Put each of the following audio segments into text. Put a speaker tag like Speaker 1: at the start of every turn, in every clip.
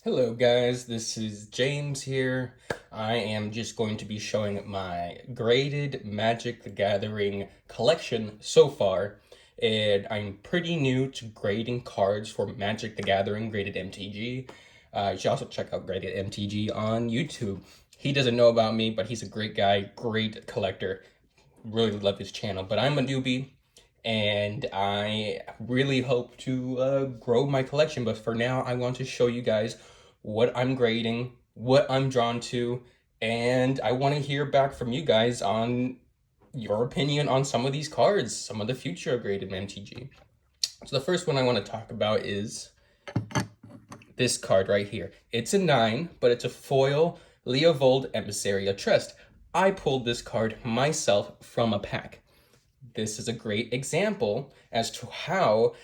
Speaker 1: Hello guys, this is James here. I am just going to be showing my graded Magic the Gathering collection so far. And I'm pretty new to grading cards for Magic the Gathering Graded MTG. You should also check out Graded MTG on YouTube. He doesn't know about me, but he's a great guy, great collector. Really love his channel, but I'm a newbie and I really hope to grow my collection. But for now, I want to show you guys what I'm grading, what I'm drawn to, and I want to hear back from you guys on your opinion on some of these cards, some of the future graded MTG. So the first one I want to talk about is this card right here. It's a 9, but it's a foil Leovold Emissary of Trust. I pulled this card myself from a pack. This is a great example as to how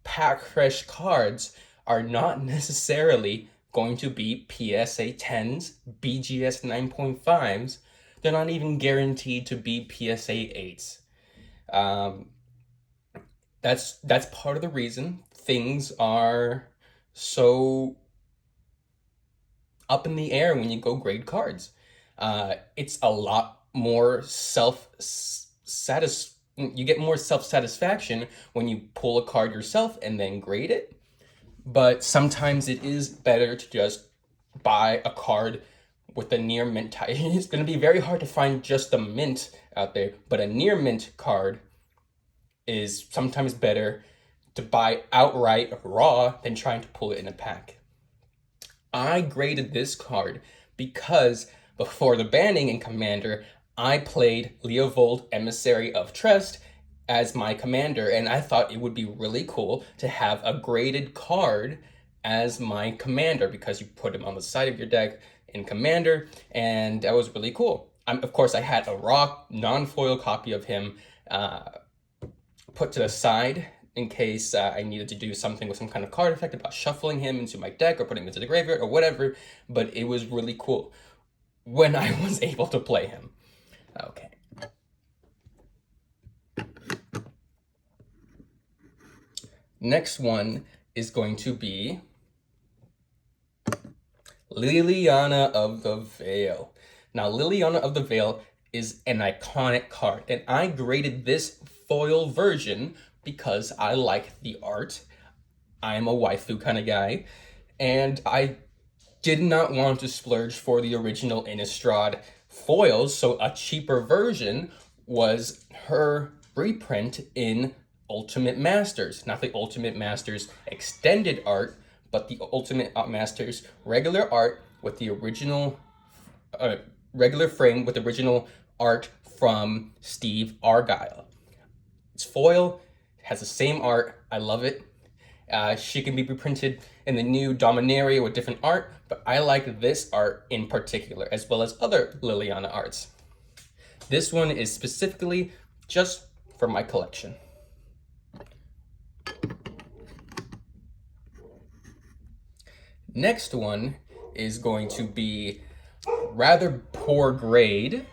Speaker 1: pack fresh cards are not necessarily going to be PSA 10s, BGS 9.5s. They're not even guaranteed to be PSA 8s. That's part of the reason things are so up in the air when you go grade cards. It's a lot more you get more self-satisfaction when you pull a card yourself and then grade it. But sometimes it is better to just buy a card with a near mint type. It's going to be very hard to find just a mint out there, but a near mint card is sometimes better to buy outright raw than trying to pull it in a pack. I graded this card because before the banning in Commander, I played Leovold Emissary of Trust as my commander, and I thought it would be really cool to have a graded card as my commander because you put him on the side of your deck in Commander, and that was really cool. Of course, I had a raw non-foil copy of him put to the side in case I needed to do something with some kind of card effect about shuffling him into my deck or putting him into the graveyard or whatever, but it was really cool when I was able to play him. Okay. Next one is going to be Liliana of the Veil. Now, Liliana of the Veil is an iconic card, and I graded this foil version because I like the art. I'm a waifu kind of guy, and I did not want to splurge for the original Innistrad foils, so a cheaper version was her reprint in Ultimate Masters. Not the Ultimate Masters extended art, but the Ultimate Masters regular art with the original, regular frame with original art from Steve Argyle. It's foil, has the same art, I love it. She can be reprinted in the new Dominaria with different art, but I like this art in particular, as well as other Liliana arts. This one is specifically just for my collection. Next one is going to be rather poor grade.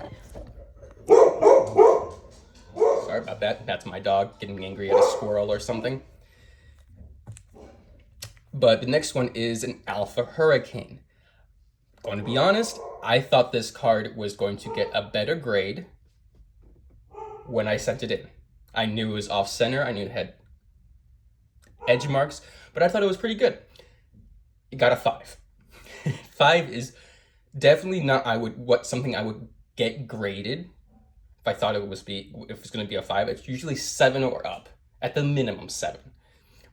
Speaker 1: Sorry about that. That's my dog getting angry at a squirrel or something. But the next one is an Alpha Hurricane. Going to be honest, I thought this card was going to get a better grade when I sent it in. I knew it was off center, I knew it had edge marks, but I thought it was pretty good. It got a 5. 5 is definitely not something I would get graded if I thought if it's going to be a 5. It's usually 7 or up, at the minimum 7.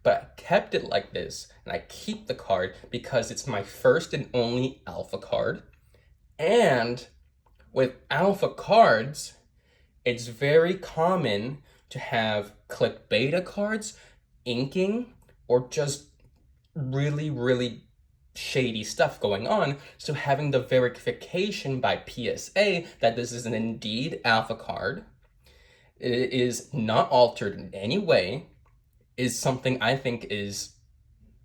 Speaker 1: But I kept it like this, and I keep the card because it's my first and only alpha card. And with alpha cards, it's very common to have click beta cards, inking, or just really, really shady stuff going on. So having the verification by PSA that this is an indeed alpha card, it is not altered in any way, is something I think is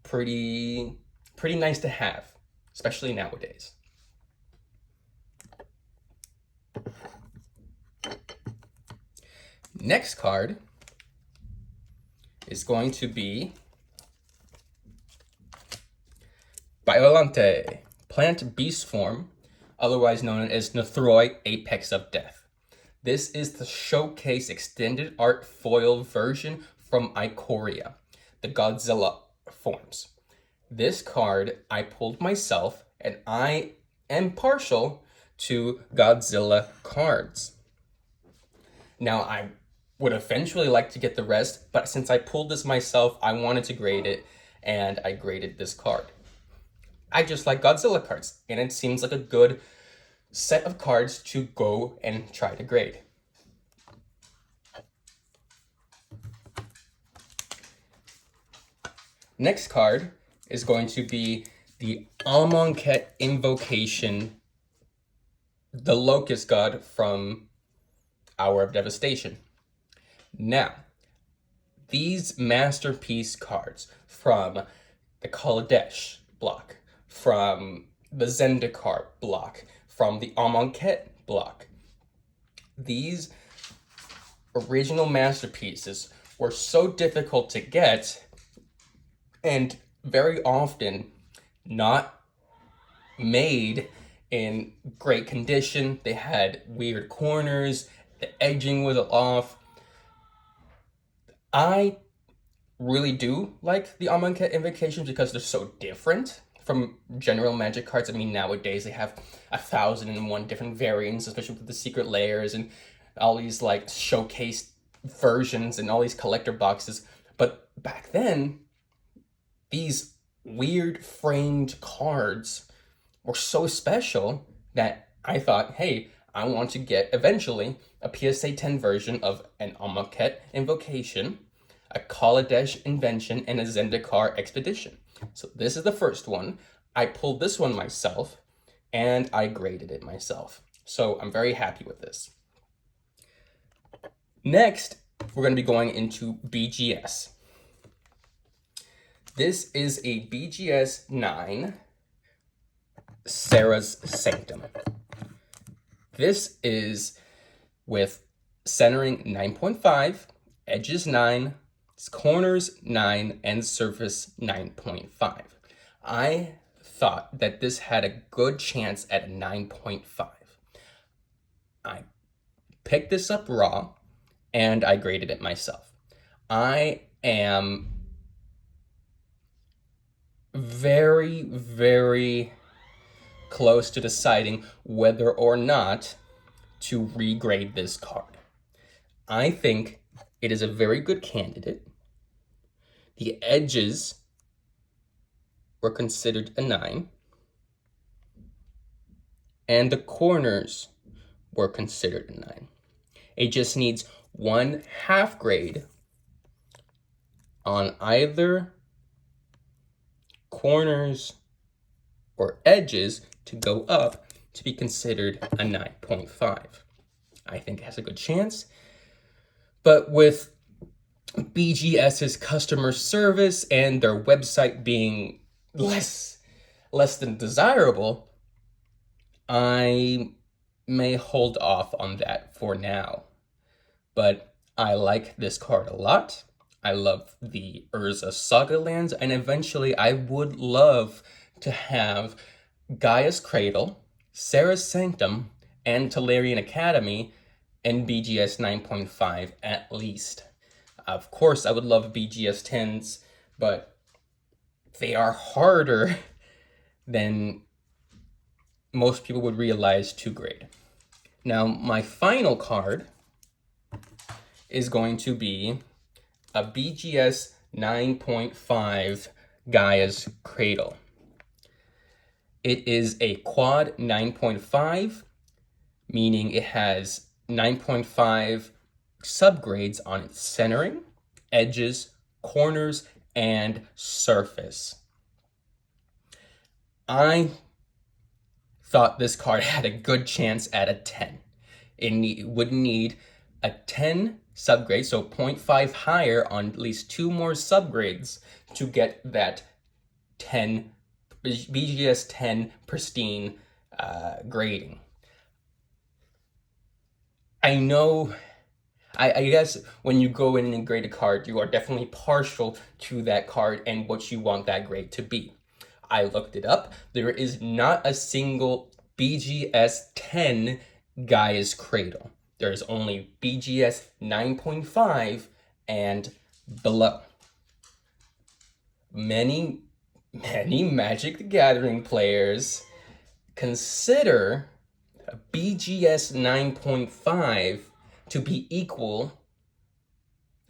Speaker 1: pretty nice to have, especially nowadays. Next card is going to be Biolante, plant beast form, otherwise known as Nethroi, Apex of Death. This is the showcase extended art foil version from Ikoria, the Godzilla forms. This card I pulled myself, and I am partial to Godzilla cards. Now, I would eventually like to get the rest, but since I pulled this myself, I wanted to grade it, and I graded this card. I just like Godzilla cards, and it seems like a good set of cards to go and try to grade. Next card is going to be the Amonkhet Invocation, the Locust God from Hour of Devastation. Now, these masterpiece cards from the Kaladesh block, from the Zendikar block, from the Amonkhet block, these original masterpieces were so difficult to get and very often not made in great condition. They had weird corners, the edging was off. I really do like the Amonkhet Invocations because they're so different from general Magic cards. I mean, nowadays they have 1,001 different variants, especially with the secret layers and all these like showcase versions and all these collector boxes. But back then, these weird framed cards were so special that I thought, hey, I want to get eventually a PSA 10 version of an Amonkhet Invocation, a Kaladesh Invention, and a Zendikar Expedition. So this is the first one. I pulled this one myself, and I graded it myself. So I'm very happy with this. Next, we're going to be going into BGS. This is a BGS 9 Sarah's Sanctum. This is with centering 9.5, edges 9, corners 9, and surface 9.5. I thought that this had a good chance at a 9.5. I picked this up raw, and I graded it myself. I am very, very close to deciding whether or not to regrade this card. I think it is a very good candidate. The edges were considered a 9, and the corners were considered a 9. It just needs 1/2 grade on either corners or edges to go up to be considered a 9.5. I think it has a good chance, but with BGS's customer service and their website being less than desirable, I may hold off on that for now. But I like this card a lot. I love the Urza Saga lands, and eventually I would love to have Gaia's Cradle, Sarah's Sanctum, and Tolarian Academy in BGS 9.5 at least. Of course, I would love BGS 10s, but they are harder than most people would realize to grade. Now, my final card is going to be a BGS 9.5 Gaia's Cradle. It is a quad 9.5, meaning it has 9.5 subgrades on its centering, edges, corners, and surface. I thought this card had a good chance at a 10. It would need a 10 subgrade, so 0.5 higher on at least 2 more subgrades to get that 10 BGS 10 pristine grading. I know, I guess when you go in and grade a card, you are definitely partial to that card and what you want that grade to be. I looked it up. There is not a single BGS 10 Gaia's Cradle. There is only BGS 9.5 and below. Many Magic the Gathering players consider a BGS 9.5 to be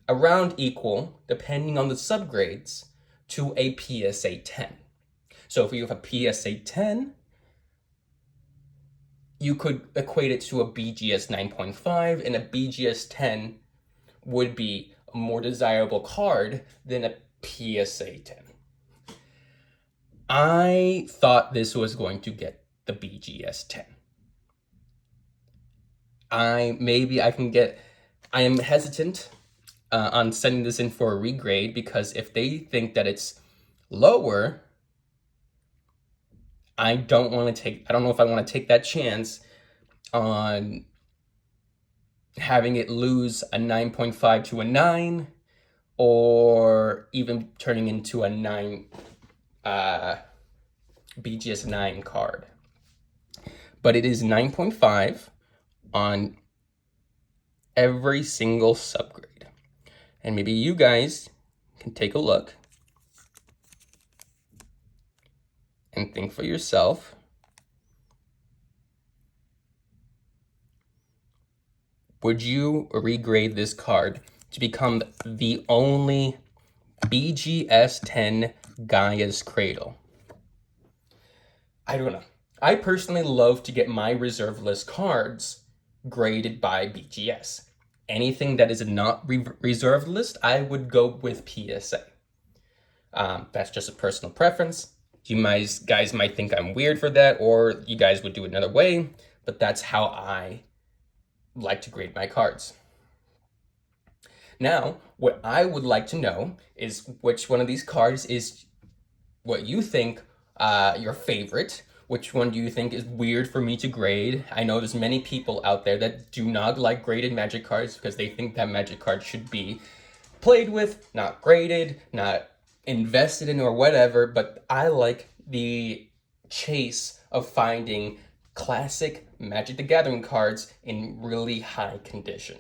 Speaker 1: around equal, depending on the subgrades, to a PSA 10. So if you have a PSA 10, you could equate it to a BGS 9.5, and a BGS 10 would be a more desirable card than a PSA 10. I thought this was going to get the BGS 10. I am hesitant on sending this in for a regrade, because if they think that it's lower, I don't know if I want to take that chance on having it lose a 9.5 to a 9, or even turning into a 9 BGS 9 card. But it is 9.5 on every single subgrade. And maybe you guys can take a look and think for yourself. Would you regrade this card to become the only BGS 10 Gaia's Cradle? I don't know. I personally love to get my reserve list cards graded by BGS. Anything that is not reserved list, I would go with PSA. That's just a personal preference. You guys might think I'm weird for that, or you guys would do it another way, but that's how I like to grade my cards. Now, what I would like to know is which one of these cards is what you think your favorite. Which one do you think is weird for me to grade? I know there's many people out there that do not like graded Magic cards because they think that Magic cards should be played with, not graded, not invested in or whatever, but I like the chase of finding classic Magic the Gathering cards in really high condition.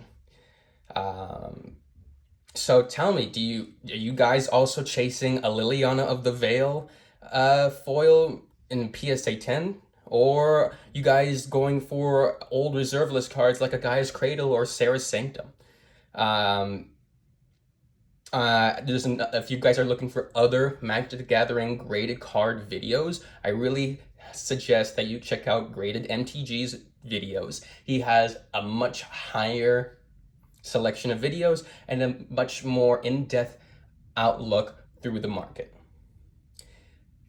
Speaker 1: So tell me, are you guys also chasing a Liliana of the Veil foil in PSA 10? Or you guys going for old reserve list cards like a Gaia's Cradle or Sarah's Sanctum? If you guys are looking for other Magic the Gathering graded card videos, I really suggest that you check out Graded MTG's videos. He has a much higher selection of videos and a much more in-depth outlook through the market.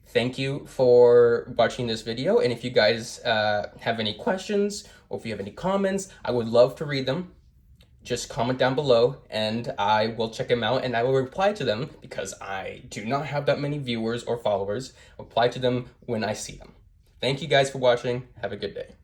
Speaker 1: Thank you for watching this video, and if you guys have any questions or if you have any comments, I would love to read them. Just comment down below and I will check them out and I will reply to them, because I do not have that many viewers or followers. I'll reply to them when I see them. Thank you guys for watching. Have a good day.